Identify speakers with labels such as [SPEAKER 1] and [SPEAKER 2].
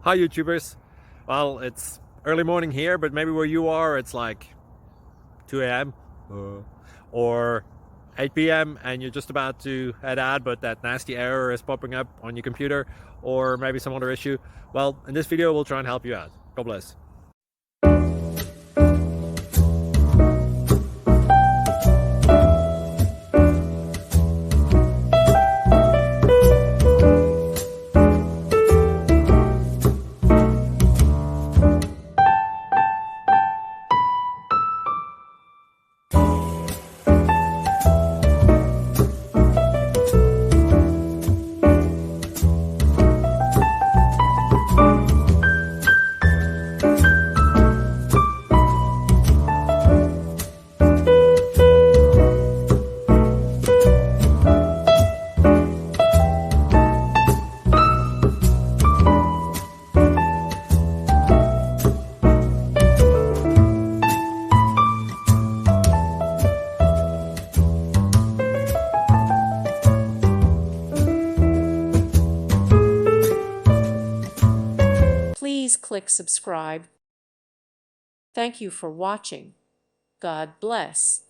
[SPEAKER 1] Hi YouTubers. Well, it's early morning here, but maybe where you are it's like 2 a.m. or 8 p.m. and you're just about to head out, but that nasty error is popping up on your computer, or maybe some other issue. Well, in this video we'll try and help you out. God bless.
[SPEAKER 2] Please click subscribe. Thank you for watching. God bless.